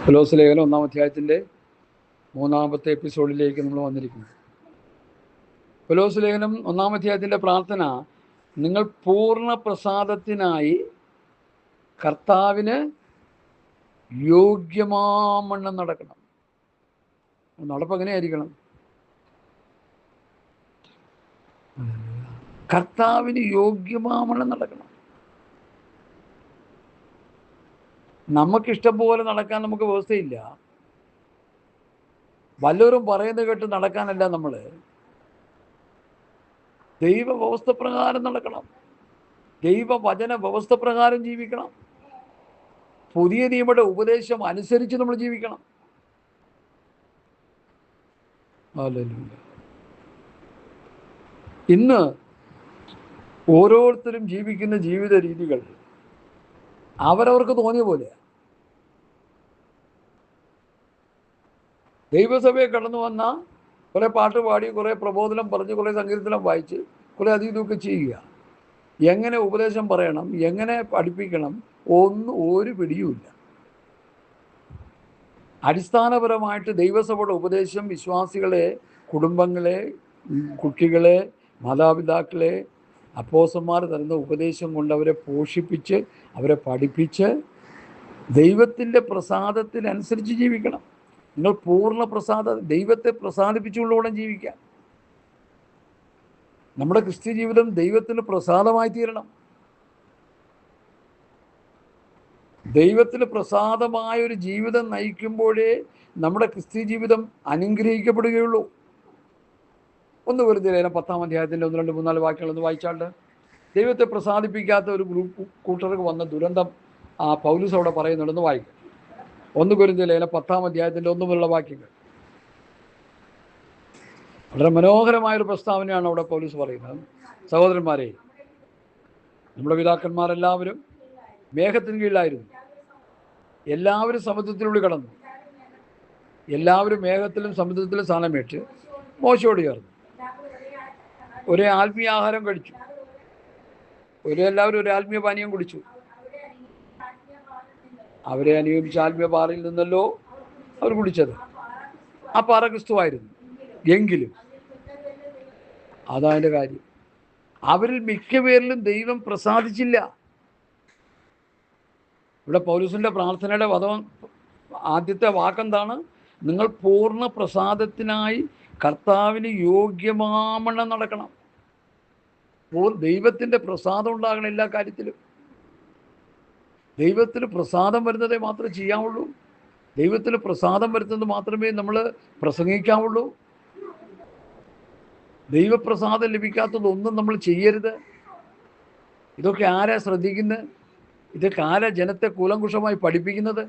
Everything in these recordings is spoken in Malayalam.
കൊലോസ്യ ലേഖനം 1-ാം അധ്യായത്തിൻ്റെ 3-ാമത്തെ എപ്പിസോഡിലേക്ക് നമ്മൾ വന്നിരിക്കുന്നു. കൊലോസ്യ ലേഖനം 1-ാം അധ്യായത്തിൻ്റെ പ്രാർത്ഥന, നിങ്ങൾ പൂർണ്ണ പ്രസാദത്തിനായി കർത്താവിന് യോഗ്യമാമണ്ണം നടക്കണം. നടപ്പ് എങ്ങനെയായിരിക്കണം? കർത്താവിന് യോഗ്യമാമണ്ണം നടക്കണം. നമുക്കിഷ്ടം പോലെ നടക്കാൻ നമുക്ക് വ്യവസ്ഥയില്ല. വല്ലവരും പറയുന്നത് കേട്ട് നടക്കാനല്ല, നമ്മൾ ദൈവ വ്യവസ്ഥ പ്രകാരം നടക്കണം. ദൈവവചന വ്യവസ്ഥ പ്രകാരം ജീവിക്കണം. പുതിയ നിയമയുടെ ഉപദേശം അനുസരിച്ച് നമ്മൾ ജീവിക്കണം. ഇന്ന് ഓരോരുത്തരും ജീവിക്കുന്ന ജീവിത രീതികൾ അവരവർക്ക് തോന്നിയ പോലെ. ദൈവസഭയെ കടന്നു വന്ന കുറേ പാട്ട് പാടി, കുറേ പ്രബോധനം പറഞ്ഞ്, കുറേ സങ്കീർത്തനം വായിച്ച്, കുറേ ഇതൊക്കെ ചെയ്യുക. എങ്ങനെ ഉപദേശം പറയണം, എങ്ങനെ പഠിപ്പിക്കണം, ഒരു പിടിയുമില്ല. അടിസ്ഥാനപരമായിട്ട് ദൈവസഭയുടെ ഉപദേശം വിശ്വാസികളെ, കുടുംബങ്ങളെ, കുട്ടികളെ, മാതാപിതാക്കളെ, അപ്പോസ്തലന്മാർ തരുന്ന ഉപദേശം കൊണ്ട് അവരെ പോഷിപ്പിച്ച്, അവരെ പഠിപ്പിച്ച് ദൈവത്തിൻ്റെ പ്രസാദത്തിനനുസരിച്ച് ജീവിക്കണം. നിങ്ങൾ പൂർണ്ണ ദൈവത്തെ പ്രസാദിപ്പിച്ചുകൊണ്ടുകൂടെ ജീവിക്കാം. നമ്മുടെ ക്രിസ്ത്യ ജീവിതം ദൈവത്തിന് പ്രസാദമായി തീരണം. ദൈവത്തിന് പ്രസാദമായൊരു ജീവിതം നയിക്കുമ്പോഴേ നമ്മുടെ ക്രിസ്ത്യ ജീവിതം അനുഗ്രഹിക്കപ്പെടുകയുള്ളൂ. 1 കൊരിന്ത്യർ 10-ാം അധ്യായത്തിൻ്റെ 1, 2, 3, 4 വാക്യങ്ങളൊന്ന് വായിച്ചാണ്ട്, ദൈവത്തെ പ്രസാദിപ്പിക്കാത്ത ഒരു കൂട്ടർക്ക് വന്ന ദുരന്തം പൗലോസ് അവിടെ പറയുന്നുണ്ടെന്ന് വായിക്കും. 1 കൊരിന്ത്യർ 10-ാം അധ്യായത്തിൻ്റെ 1 മുതലുള്ള വാക്യങ്ങൾ. വളരെ മനോഹരമായൊരു പ്രസ്താവനയാണ് അവിടെ പൗലോസ് പറയുന്നത്. സഹോദരന്മാരെ, നമ്മുടെ പിതാക്കന്മാരെല്ലാവരും മേഘത്തിന് കീഴിലായിരുന്നു. എല്ലാവരും സമുദ്രത്തിലൂടെ കടന്നു. എല്ലാവരും മേഘത്തിലും സമുദ്രത്തിലും സ്ഥാനമേറ്റ് മോശയോട് ചേർന്നു. ഒരേ ആത്മീയ ആഹാരം കഴിച്ചു. എല്ലാവരും ഒരു ആത്മീയ പാനീയം കുടിച്ചു. അവരെ അനുഗമിച്ച ആത്മീയ പാറയിൽ നിന്നല്ലോ അവർ കുടിച്ചത്. ആ പാറ ക്രിസ്തുവായിരുന്നു. എങ്കിലും അതതിൻ്റെ കാര്യം, അവരിൽ മിക്ക പേരിലും ദൈവം പ്രസാദിച്ചില്ല. ഇവിടെ പൗലോസിൻ്റെ പ്രാർത്ഥനയുടെ ആദ്യത്തെ വാക്കെന്താണ്? നിങ്ങൾ പൂർണ്ണ പ്രസാദത്തിനായി കർത്താവിന് യോഗ്യമാമണ്ണം നടക്കണം. ദൈവത്തിൻ്റെ പ്രസാദം ഉണ്ടാകണം എല്ലാ കാര്യത്തിലും. ദൈവത്തിന് പ്രസാദം വരുന്നതേ മാത്രമേ ചെയ്യാവുള്ളൂ. ദൈവത്തിന് പ്രസാദം വരുന്നത് മാത്രമേ നമ്മൾ പ്രസംഗിക്കാവുള്ളൂ. ദൈവപ്രസാദം ലഭിക്കാത്തതൊന്നും നമ്മൾ ചെയ്യരുത്. ഇതൊക്കെ ആരാ ശ്രദ്ധിക്കുന്നത്? ഇതൊക്കെ ആരാ ജനത്തെ കൂലങ്കുഷമായി പഠിപ്പിക്കുന്നത്?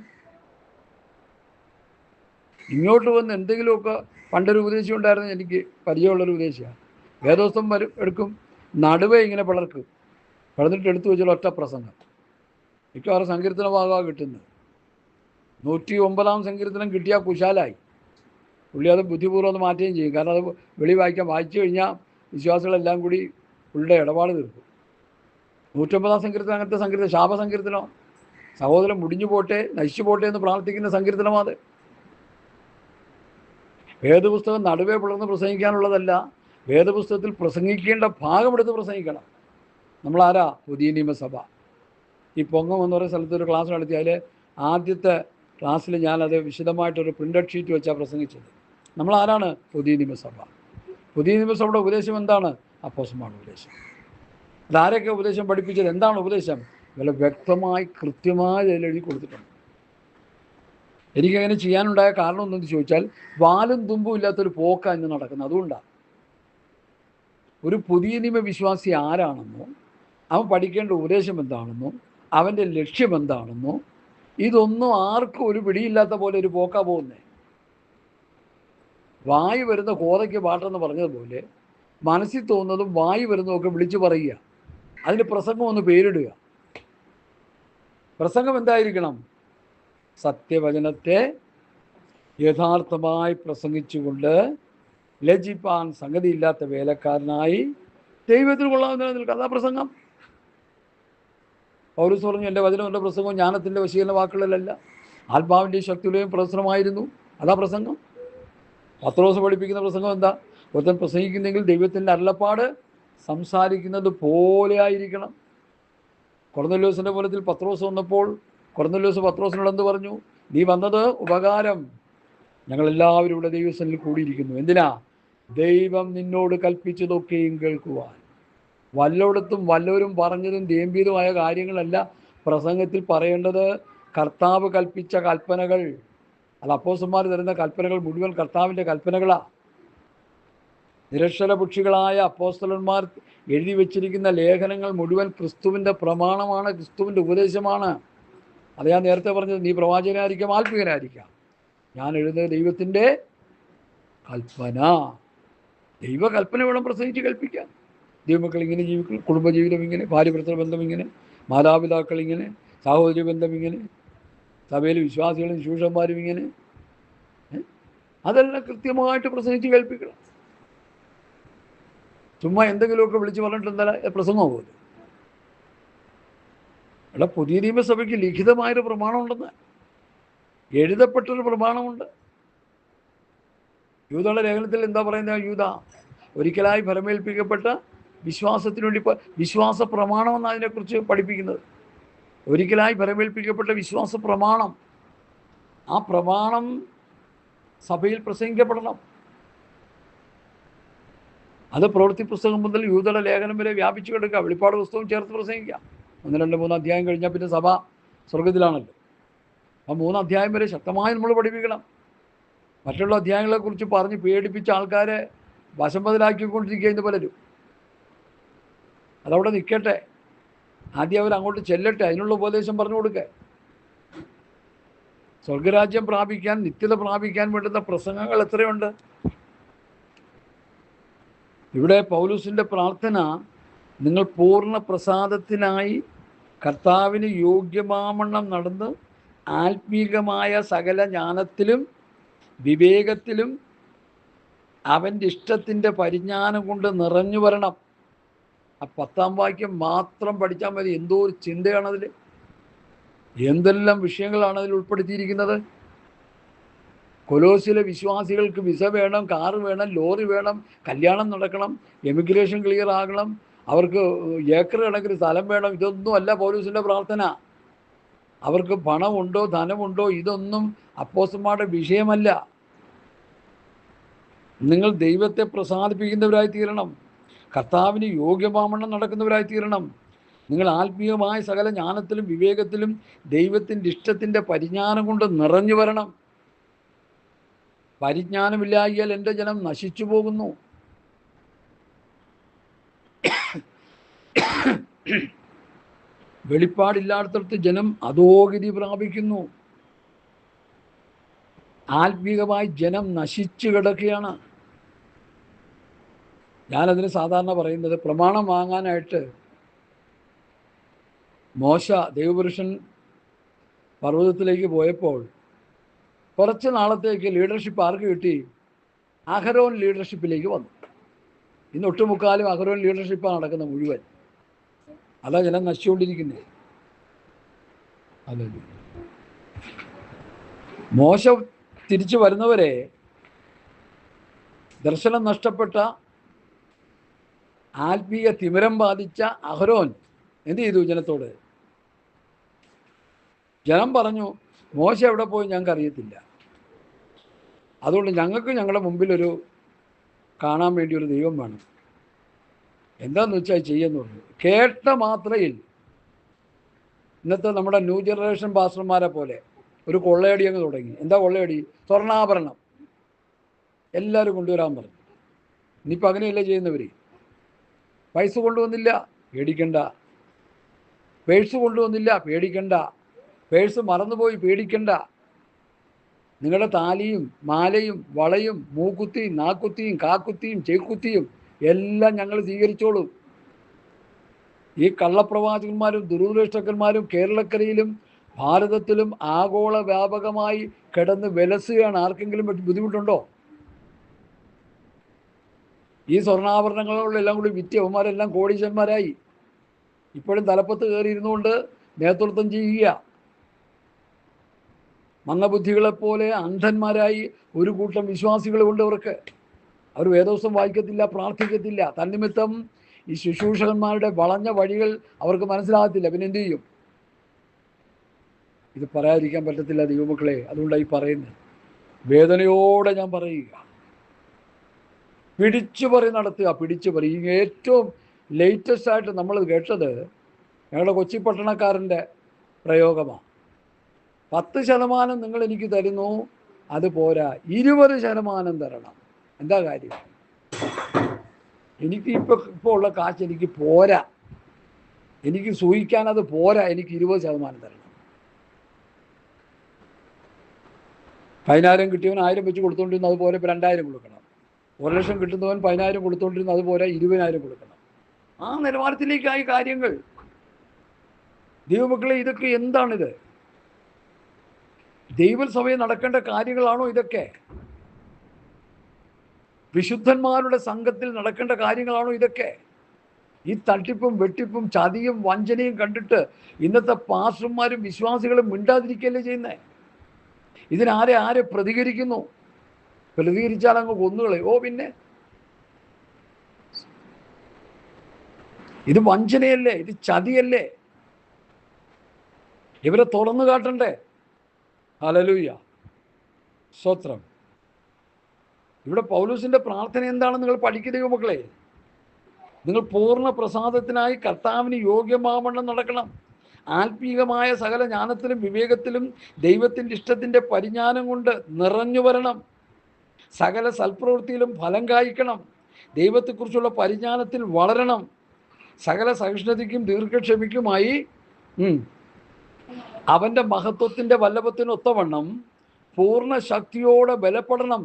ഇങ്ങോട്ട് വന്ന് എന്തെങ്കിലുമൊക്കെ, പണ്ടൊരു ഉപദേശം ഉണ്ടായിരുന്നു, എനിക്ക് പരിചയമുള്ളൊരു ഉപദേശമാണ്. വേദോസ്തം എടുക്കും, നടുവേ ഇങ്ങനെ പിളർക്കും, പിളർന്നിട്ട് എടുത്തു വെച്ചാൽ ഒറ്റ പ്രസംഗം. മിക്കവാറും സങ്കീർത്തന ഭാഗമാണ് കിട്ടുന്നത്. 109-ാം സങ്കീർത്തനം കിട്ടിയാൽ കുശാലായി. പുള്ളി അത് ബുദ്ധിപൂർവ്വം അത് മാറ്റുകയും ചെയ്യും. കാരണം അത് വായിച്ചു കഴിഞ്ഞാൽ വിശ്വാസികളെല്ലാം കൂടി പുള്ളിയുടെ ഇടപാട് തീർക്കും. 109-ാം സങ്കീർത്തനം അങ്ങനത്തെ സങ്കീർത്തനം, ശാപസങ്കീർത്തനം. സഹോദരൻ മുടിഞ്ഞു പോട്ടെ, നശിച്ചു പോട്ടെ എന്ന് പ്രാർത്ഥിക്കുന്ന സങ്കീർത്തനമാണ്. വേദപുസ്തകം നടുവേ പിളർന്ന് പ്രസംഗിക്കാനുള്ളതല്ല. വേദപുസ്തകത്തിൽ പ്രസംഗിക്കേണ്ട ഭാഗമെടുത്ത് പ്രസംഗിക്കണം. നമ്മളാരാ? പുതിയ നിയമസഭ. ഈ പൊങ്ങം എന്ന് പറയുന്ന സ്ഥലത്ത് ഒരു ക്ലാസ് നടത്തി. അതിൽ ആദ്യത്തെ ക്ലാസ്സിൽ ഞാനത് വിശദമായിട്ടൊരു പ്രിൻ്റഡ് ഷീറ്റ് വെച്ചാണ് പ്രസംഗിച്ചത്. നമ്മളാരാണ്? പുതിയ നിയമസഭ. പുതിയ നിയമസഭയുടെ ഉപദേശം എന്താണ്? അപ്പോസ്തലന്മാരുടെ ഉപദേശം. അതാരൊക്കെ ഉപദേശം പഠിപ്പിച്ചത്? എന്താണ് ഉപദേശം? വളരെ വ്യക്തമായി കൃത്യമായി അതിൽ എഴുതി കൊടുത്തിട്ടുണ്ട്. എനിക്കങ്ങനെ ചെയ്യാനുണ്ടായ കാരണം എന്തെന്ന് ചോദിച്ചാൽ, വാലും തുമ്പും ഇല്ലാത്തൊരു പോക്കാണ് ഇന്ന് നടക്കുന്നത്. അതുകൊണ്ടാണ്. ഒരു പുതിയ നിയമ വിശ്വാസി ആരാണെന്നോ, അവൻ പഠിക്കേണ്ട ഉപദേശം എന്താണെന്നോ, അവൻ്റെ ലക്ഷ്യം എന്താണെന്നോ, ഇതൊന്നും ആർക്കും ഒരു പിടിയില്ലാത്ത പോലെ ഒരു പോക്കാ പോകുന്നേ. വായു വരുന്ന കോതയ്ക്ക് പാട്ടെന്ന് പറഞ്ഞതുപോലെ മനസ്സിൽ തോന്നുന്നതും വായു വരുന്നതൊക്കെ വിളിച്ചു പറയുക. അതിന് പ്രസംഗം ഒന്ന് പേരിടുക. പ്രസംഗം എന്തായിരിക്കണം? സത്യവചനത്തെ യഥാർത്ഥമായി പ്രസംഗിച്ചുകൊണ്ട് ലജ്ജിപ്പാൻ സംഗതിയില്ലാത്ത വേലക്കാരനായി ദൈവത്തിന് കൊള്ളാവുന്ന നിൽക്കുക. അതാ പ്രസംഗം. പൗലോസ് പറഞ്ഞു, എൻ്റെ വചനം, എൻ്റെ പ്രസംഗവും ജ്ഞാനത്തിൻ്റെ വശീകരണ വാക്കുകളിലല്ല, ആത്മാവിൻ്റെ ശക്തിയുടെയും പ്രശ്നമായിരുന്നു. അതാ പ്രസംഗം. പത്രോസ് പഠിപ്പിക്കുന്ന പ്രസംഗം എന്താ? ഒരുത്തൻ പ്രസംഗിക്കുന്നെങ്കിൽ ദൈവത്തിൻ്റെ അരുളപ്പാട് സംസാരിക്കുന്നത് പോലെ ആയിരിക്കണം. കൊർന്നല്യോസിൻ്റെ മൂലത്തിൽ പത്രോസ് വന്നപ്പോൾ കൊർന്നല്യോസ് പത്രോസിനോട് എന്ത് പറഞ്ഞു? നീ വന്നത് ഉപകാരം. ഞങ്ങളെല്ലാവരും ഇവിടെ ദൈവസന്നിധിയിൽ കൂടിയിരിക്കുന്നു. എന്തിനാ? ദൈവം നിന്നോട് കൽപ്പിച്ചതൊക്കെയും കേൾക്കുവാൻ. വല്ലയിടത്തും വല്ലവരും പറഞ്ഞതും ദേമ്പിയതുമായ കാര്യങ്ങളല്ല പ്രസംഗത്തിൽ പറയേണ്ടത്. കർത്താവ് കൽപ്പിച്ച കൽപ്പനകൾ. അത് അപ്പോസ്തലന്മാർ തരുന്ന കൽപ്പനകൾ മുഴുവൻ കർത്താവിൻ്റെ കൽപ്പനകളാണ്. നിരക്ഷരപുക്ഷികളായ അപ്പോസ്തലന്മാർ എഴുതി വച്ചിരിക്കുന്ന ലേഖനങ്ങൾ മുഴുവൻ ക്രിസ്തുവിൻ്റെ പ്രമാണമാണ്, ക്രിസ്തുവിൻ്റെ ഉപദേശമാണ്. അത് ഞാൻ നേരത്തെ പറഞ്ഞത്. നീ പ്രവാചകനായിരിക്കാം, ആത്മീകനായിരിക്കാം. ഞാൻ എഴുതുന്നത് ദൈവത്തിൻ്റെ കൽപ്പന. ദൈവകൽപ്പന വേണം പ്രസംഗിച്ച് കൽപ്പിക്കാൻ. ദൈവമക്കൾ ഇങ്ങനെ ജീവിക്കണം, കുടുംബജീവിതം ഇങ്ങനെ, ഭാര്യഭർത്തൃ ബന്ധം ഇങ്ങനെ, മാതാപിതാക്കൾ ഇങ്ങനെ, സഹോദരി ബന്ധം ഇങ്ങനെ, സഭയിൽ വിശ്വാസികളും ശൂഷന്മാരും ഇങ്ങനെ, അതെല്ലാം കൃത്യമായിട്ട് പ്രസംഗിച്ച് കേൾപ്പിക്കണം. ചുമ്മാ എന്തെങ്കിലുമൊക്കെ വിളിച്ച് പറഞ്ഞിട്ട് എന്താ പ്രസംഗമാകുമല്ലോ. ഇവിടെ പുതിയ നിയമസഭയ്ക്ക് ലിഖിതമായൊരു പ്രമാണമുണ്ടെന്ന്, എഴുതപ്പെട്ടൊരു പ്രമാണമുണ്ട്. യൂദയുടെ ലേഖനത്തിൽ എന്താ പറയുന്നത്? യൂദ ഒരിക്കലായി ഫലമേൽപ്പിക്കപ്പെട്ട വിശ്വാസത്തിന് വേണ്ടി വിശ്വാസ പ്രമാണമെന്ന് അതിനെക്കുറിച്ച് പഠിപ്പിക്കുന്നത്. ഒരിക്കലായി ഫലമേൽപ്പിക്കപ്പെട്ട വിശ്വാസ പ്രമാണം. ആ പ്രമാണം സഭയിൽ പ്രസംഗിക്കപ്പെടണം. അത് പ്രവൃത്തി പുസ്തകം മുതൽ യൂദയുടെ ലേഖനം വരെ വ്യാപിച്ചു കിടക്കുക. വെളിപ്പാട് പുസ്തകം ചേർത്ത് പ്രസംഗിക്കാം. 1, 2, 3 അധ്യായം കഴിഞ്ഞാൽ പിന്നെ സഭ സ്വർഗത്തിലാണല്ലോ. ആ 3 അധ്യായം വരെ ശക്തമായി നമ്മൾ പഠിപ്പിക്കണം. മറ്റുള്ള അധ്യായങ്ങളെക്കുറിച്ച് പറഞ്ഞ് പേടിപ്പിച്ച ആൾക്കാരെ വശംബദലാക്കിക്കൊണ്ടിരിക്കുക ഇന്ന് പലരും. അതവിടെ നിൽക്കട്ടെ. ആദ്യം അവർ അങ്ങോട്ട് ചെല്ലട്ടെ, അതിനുള്ള ഉപദേശം പറഞ്ഞു കൊടുക്കുക. സ്വർഗരാജ്യം പ്രാപിക്കാൻ, നിത്യത പ്രാപിക്കാൻ വേണ്ടുന്ന പ്രസംഗങ്ങൾ എത്രയുണ്ട്. ഇവിടെ പൗലോസിൻ്റെ പ്രാർത്ഥന, നിങ്ങൾ പൂർണ്ണ പ്രസാദത്തിനായി കർത്താവിന് യോഗ്യമാവണ്ണം നടന്ന് ആത്മീകമായ സകല ജ്ഞാനത്തിലും വിവേകത്തിലും അവൻ്റെ ഇഷ്ടത്തിൻ്റെ പരിജ്ഞാനം കൊണ്ട് നിറഞ്ഞു വരണം. ആ 10ാം വാക്യം മാത്രം പഠിച്ചാൽ മതി. എന്തോ ഒരു ചിന്തയാണതിൽ, എന്തെല്ലാം വിഷയങ്ങളാണ് അതിൽ ഉൾപ്പെടുത്തിയിരിക്കുന്നത്. കൊലോസിലെ വിശ്വാസികൾക്ക് വിസ വേണം, കാറ് വേണം, ലോറി വേണം, കല്യാണം നടക്കണം, എമിഗ്രേഷൻ ക്ലിയർ ആകണം, അവർക്ക് ഏക്കർ കണക്കിന് സ്ഥലം വേണം. ഇതൊന്നും അല്ല പൗലോസിൻ്റെ പ്രാർത്ഥന. അവർക്ക് പണമുണ്ടോ ധനമുണ്ടോ ഇതൊന്നും അപ്പോസ്തലന്മാരുടെ വിഷയമല്ല. നിങ്ങൾ ദൈവത്തെ പ്രസാദിപ്പിക്കുന്നവരായി തീരണം. കർത്താവിന് യോഗ്യമാവണ്ണം നടക്കുന്നവരായി തീരണം. നിങ്ങൾ ആത്മീയമായ സകല ജ്ഞാനത്തിലും വിവേകത്തിലും ദൈവത്തിൻ്റെ ഇഷ്ടത്തിൻ്റെ പരിജ്ഞാനം കൊണ്ട് നിറഞ്ഞു വരണം. പരിജ്ഞാനമില്ലായാൽ എൻ്റെ ജനം നശിച്ചു പോകുന്നു. വെളിപ്പാടില്ലാത്തടത്ത് ജനം അധോഗതി പ്രാപിക്കുന്നു. ആത്മീകമായി ജനം നശിച്ചു കിടക്കുകയാണ്. ഞാനതിന് സാധാരണ പറയുന്നത്, പ്രമാണം വാങ്ങാനായിട്ട് മോശ ദൈവപുരുഷൻ പർവ്വതത്തിലേക്ക് പോയപ്പോൾ കുറച്ച് നാളത്തേക്ക് ലീഡർഷിപ്പ് ആർക്ക് കിട്ടി? അഹരോൻ ലീഡർഷിപ്പിലേക്ക് വന്നു. ഇന്ന് ഒട്ടുമുക്കാലും അഹരോൻ ലീഡർഷിപ്പാണ് നടക്കുന്നത് മുഴുവൻ. അതാ ജനം നശിച്ചുകൊണ്ടിരിക്കുന്നത്. അതെ, മോശ തിരിച്ചു വരുന്നവരെ ദർശനം നഷ്ടപ്പെട്ട ആത്മീയ തിമിരം ബാധിച്ച അഹരോൻ എന്ത് ചെയ്തു? ജനത്തോട് ജനം പറഞ്ഞു, മോശ എവിടെ പോയി ഞങ്ങൾക്ക് അറിയത്തില്ല, അതുകൊണ്ട് ഞങ്ങൾക്ക് ഞങ്ങളുടെ മുമ്പിലൊരു കാണാൻ വേണ്ടി ഒരു ദൈവം വേണം, എന്താന്ന് വെച്ചാൽ ചെയ്യുമെന്ന് പറഞ്ഞു. കേട്ട മാത്രയിൽ ഇന്നത്തെ നമ്മുടെ ന്യൂ ജനറേഷൻ പാസ്റ്റർമാരെ പോലെ ഒരു കൊള്ളയടി അങ്ങ് തുടങ്ങി. എന്താ കൊള്ളയടി? സ്വർണ്ണാഭരണം എല്ലാവരും കൊണ്ടുവരാൻ പറഞ്ഞു. ഇനിയിപ്പോൾ അങ്ങനെയല്ലേ ചെയ്യുന്നവർ. പൈസ കൊണ്ടുവന്നില്ല, പേടിക്കണ്ട. പേഴ്സ് കൊണ്ടുവന്നില്ല, പേടിക്കണ്ട. പേഴ്സ് മറന്നുപോയി, പേടിക്കണ്ട. നിങ്ങളുടെ താലിയും മാലയും വളയും മൂക്കുത്തിയും നാക്കുത്തിയും കാക്കുത്തിയും ചെക്കുത്തിയും എല്ലാം ഞങ്ങൾ സ്വീകരിച്ചോളും. ഈ കള്ളപ്രവാചകന്മാരും ദുരുദ്ദേശക്കന്മാരും കേരളക്കരയിലും ഭാരതത്തിലും ആഗോള വ്യാപകമായി കിടന്ന് വിലസുകയാണ്. ആർക്കെങ്കിലും ബുദ്ധിമുട്ടുണ്ടോ? ഈ സ്വർണ്ണാഭരണങ്ങളെല്ലാം കൂടി വിറ്റവന്മാരെല്ലാം കോടീശ്വരന്മാരായി. ഇപ്പോഴും തലപ്പത്ത് കയറി ഇരുന്നുകൊണ്ട് നേതൃത്വം ചെയ്യുക. മന്ദബുദ്ധികളെപ്പോലെ അന്ധന്മാരായി ഒരു കൂട്ടം വിശ്വാസികളുണ്ട്. അവർ വേദോസം വായിക്കത്തില്ല, പ്രാർത്ഥിക്കത്തില്ല. തന്നിമിത്തം ഈ ശുശ്രൂഷകന്മാരുടെ വളഞ്ഞ വഴികൾ അവർക്ക് മനസ്സിലാകത്തില്ല. പിന്നെ എന്തു ചെയ്യും? ഇത് പറയാതിരിക്കാൻ പറ്റത്തില്ല ദൈവമക്കളെ, അതുകൊണ്ടായി പറയുന്നത്. വേദനയോടെ ഞാൻ പറയുക, പിടിച്ചുപറി നടത്തുക, പിടിച്ചുപറി. ഈ ഏറ്റവും ലേറ്റസ്റ്റ് ആയിട്ട് നമ്മൾ കേട്ടത് ഞങ്ങളുടെ കൊച്ചി പട്ടണക്കാരൻ്റെ പ്രയോഗമാണ്. 10% നിങ്ങൾ എനിക്ക് തരുന്നു, അത് പോരാ, 20% തരണം. എന്താ കാര്യം? എനിക്ക് ഇപ്പോൾ ഉള്ള കാശ് എനിക്ക് പോരാ, എനിക്ക് സൂഹിക്കാൻ അത് പോരാ, എനിക്ക് 20% തരണം. 10,000 കിട്ടിയവൻ 1000 വെച്ച് കൊടുത്തോണ്ടിരുന്ന അതുപോലെ ഇപ്പോൾ 2000 കൊടുക്കണം. 1,00,000 കിട്ടുന്നവൻ 10,000 കൊടുത്തോണ്ടിരുന്ന അതുപോലെ 20,000 കൊടുക്കണം. ആ നിലവാരത്തിലേക്കായി കാര്യങ്ങൾ. ദൈവമക്കളെ, ഇതൊക്കെ എന്താണിത്? ദൈവസഭയിൽ നടക്കേണ്ട കാര്യങ്ങളാണോ ഇതൊക്കെ? വിശുദ്ധന്മാരുടെ സംഘത്തിൽ നടക്കേണ്ട കാര്യങ്ങളാണോ ഇതൊക്കെ? ഈ തട്ടിപ്പും വെട്ടിപ്പും ചതിയും വഞ്ചനയും കണ്ടിട്ട് ഇന്നത്തെ പാസ്റ്റർമാരും വിശ്വാസികളും മിണ്ടാതിരിക്കുകയല്ലേ ചെയ്യുന്നത്? ഇതിനാരെ പ്രതികരിക്കുന്നു? പ്രതികരിച്ചാൽ അങ്ങ് കൊന്നുകളെ. പിന്നെ ഇത് വഞ്ചനയല്ലേ? ഇത് ചതിയല്ലേ? ഇവരെ തുറന്നു കാട്ടണ്ടേ? ഹല്ലേലൂയ, സ്തോത്രം. ഇവിടെ പൗലോസിന്റെ പ്രാർത്ഥന എന്താണെന്ന് നിങ്ങൾ പഠിക്കുക മക്കളെ. നിങ്ങൾ പൂർണ്ണ പ്രസാദത്തിനായി കർത്താവിന് യോഗ്യമാവണ്ണം നടക്കണം. ആത്മീകമായ സകല ജ്ഞാനത്തിലും വിവേകത്തിലും ദൈവത്തിൻ്റെ ഇഷ്ടത്തിൻ്റെ പരിജ്ഞാനം കൊണ്ട് നിറഞ്ഞു വരണം. സകല സൽപ്രവൃത്തിയിലും ഫലം കായ്ക്കണം. ദൈവത്തെക്കുറിച്ചുള്ള പരിജ്ഞാനത്തിൽ വളരണം. സകല സഹിഷ്ണുതയ്ക്കും ദീർഘക്ഷമയ്ക്കുമായി അവൻ്റെ മഹത്വത്തിൻ്റെ വല്ലഭത്തിനൊത്തവണ്ണം പൂർണ്ണ ശക്തിയോടെ ബലപ്പെടണം.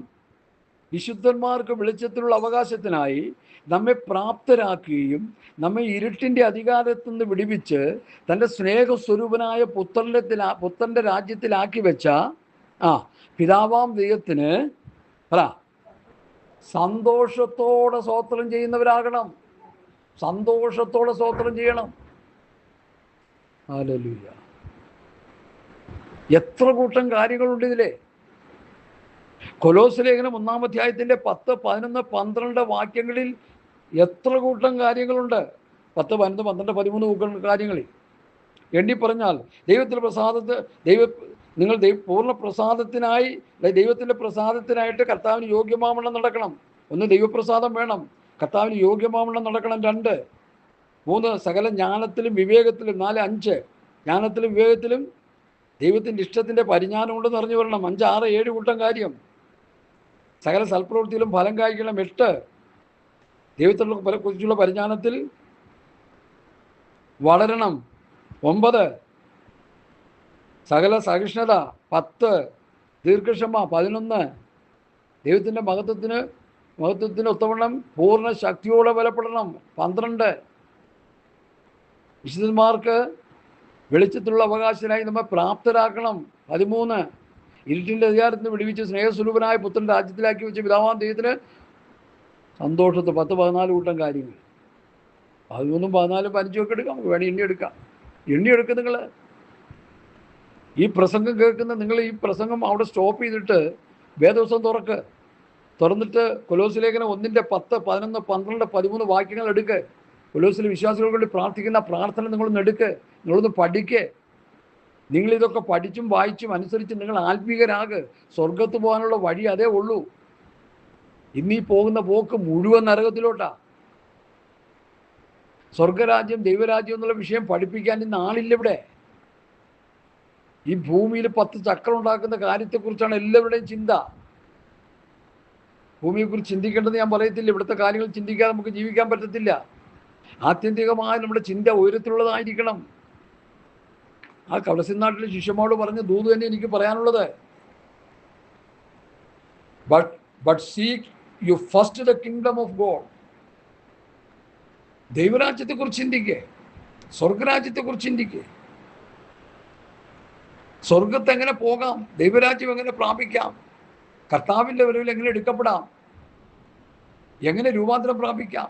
വിശുദ്ധന്മാർക്ക് വെളിച്ചത്തിലുള്ള അവകാശത്തിനായി നമ്മെ പ്രാപ്തരാക്കുകയും നമ്മെ ഇരുട്ടിൻ്റെ അധികാരത്തിൽ നിന്ന് വിടുവിച്ച് തൻ്റെ സ്നേഹസ്വരൂപനായ പുത്രൻ്റെ രാജ്യത്തിലാക്കി വെച്ച പിതാവാം ദൈവത്തിന് സന്തോഷത്തോടെ സ്തോത്രം ചെയ്യുന്നവരാകണം. സന്തോഷത്തോടെ സ്തോത്രം ചെയ്യണം. ഹല്ലേലൂയ. എത്ര കൂട്ടം കാര്യങ്ങളുണ്ട് ഇതിലെ. കൊലോസ്യ ലേഖനം 1-ാം അധ്യായത്തിൻ്റെ 10, 11, 12 വാക്യങ്ങളിൽ എത്ര കൂട്ടം കാര്യങ്ങളുണ്ട്. 10, 11, 12, 13 കൂട്ടം കാര്യങ്ങളിൽ എണ്ണി പറഞ്ഞാൽ നിങ്ങൾ പൂർണ്ണ പ്രസാദത്തിനായി, ദൈവത്തിൻ്റെ പ്രസാദത്തിനായിട്ട് കർത്താവിന് യോഗ്യമാവണ്ണം നടക്കണം. 1, ദൈവപ്രസാദം വേണം, കർത്താവിന് യോഗ്യമാവണ്ണം നടക്കണം. 2, 3, സകല ജ്ഞാനത്തിലും വിവേകത്തിലും. 4, 5, ജ്ഞാനത്തിലും വിവേകത്തിലും ദൈവത്തിൻ്റെ ഇഷ്ടത്തിൻ്റെ പരിജ്ഞാനം കൊണ്ട് നിറഞ്ഞു വരണം. 5, 6, 7 കൂട്ടം കാര്യം. സകല സൽപ്രവൃത്തിയിലും ഫലം കായ്ക്കണം. 8, ദൈവത്തിലുള്ള കുറിച്ചുള്ള പരിജ്ഞാനത്തിൽ വളരണം. 9, സകല സഹിഷ്ണുത. 10, ദീർഘക്ഷമ. 11, ദൈവത്തിൻ്റെ മഹത്വത്തിന് ഒത്തവണ്ണം പൂർണ്ണ ശക്തിയോടെ ബലപ്പെടണം. 12, വിശുദ്ധന്മാർക്ക് വെളിച്ചത്തിലുള്ള അവകാശത്തിനായി നമ്മെ പ്രാപ്തരാക്കണം. 13, ഇരുട്ടിൻ്റെ അധികാരത്തിന് വിടുവിച്ച് സ്നേഹസ്വരൂപനായ പുത്രൻ രാജ്യത്തിലാക്കി വെച്ച് പിതാവാം ദൈവത്തിന് സന്തോഷത്ത്. 10, 14 കൂട്ടം കാര്യങ്ങൾ. 13, 14, 15 ഒക്കെ എടുക്കാം. നമുക്ക് വേണമെങ്കിൽ എണ്ണിയെടുക്കുക. നിങ്ങൾ ഈ പ്രസംഗം കേൾക്കുന്ന നിങ്ങൾ ഈ പ്രസംഗം അവിടെ സ്റ്റോപ്പ് ചെയ്തിട്ട് വേദോസം തുറന്നിട്ട് കൊലോസ്യ ലേഖനം 1-ന്റെ 10, 11, 12, 13 വാക്യങ്ങൾ എടുക്കുക. കൊലോസ്യയിലെ വിശ്വാസികൾക്ക് വേണ്ടി പ്രാർത്ഥിക്കുന്ന പ്രാർത്ഥന നിങ്ങളൊന്ന് എടുക്കുക, നിങ്ങളൊന്ന് പഠിക്കുക. നിങ്ങളിതൊക്കെ പഠിച്ചും വായിച്ചും അനുസരിച്ച് നിങ്ങൾ ആത്മീകരാകുക. സ്വർഗത്ത് പോകാനുള്ള വഴി അതേ ഉള്ളൂ. ഇന്നീ പോകുന്ന പോക്ക് മുഴുവൻ നരകത്തിലോട്ടാ. സ്വർഗരാജ്യം ദൈവരാജ്യം എന്നുള്ള വിഷയം പഠിപ്പിക്കാൻ ഇന്ന് ആളില്ല ഇവിടെ. ഈ ഭൂമിയിൽ 10 ചക്രം ഉണ്ടാക്കുന്ന കാര്യത്തെക്കുറിച്ചാണ് എല്ലാവരുടെയും ചിന്ത. ഭൂമിയെക്കുറിച്ച് ചിന്തിക്കേണ്ടത് ഞാൻ പറയത്തില്ല. ഇവിടുത്തെ കാര്യങ്ങൾ ചിന്തിക്കാതെ നമുക്ക് ജീവിക്കാൻ പറ്റത്തില്ല. ആത്യന്തികമായ നമ്മുടെ ചിന്ത ഉയരത്തിലുള്ളതായിരിക്കണം. ആ കവലസിനാട്ടിലെ ശിഷ്യന്മാരോട് പറഞ്ഞ ദൂത് തന്നെ എനിക്ക് പറയാനുള്ളത്. But seek you first the kingdom of God. ദൈവരാജ്യത്തെക്കുറിച്ച് ചിന്തിക്കുക, സ്വർഗരാജ്യത്തെക്കുറിച്ച് ചിന്തിക്കുക. സ്വർഗത്ത് എങ്ങനെ പോകാം, ദൈവരാജ്യം എങ്ങനെ പ്രാപിക്കാം, കർത്താവിൻ്റെ വരവിൽ എങ്ങനെ എടുക്കപ്പെടാം, എങ്ങനെ രൂപാന്തരം പ്രാപിക്കാം,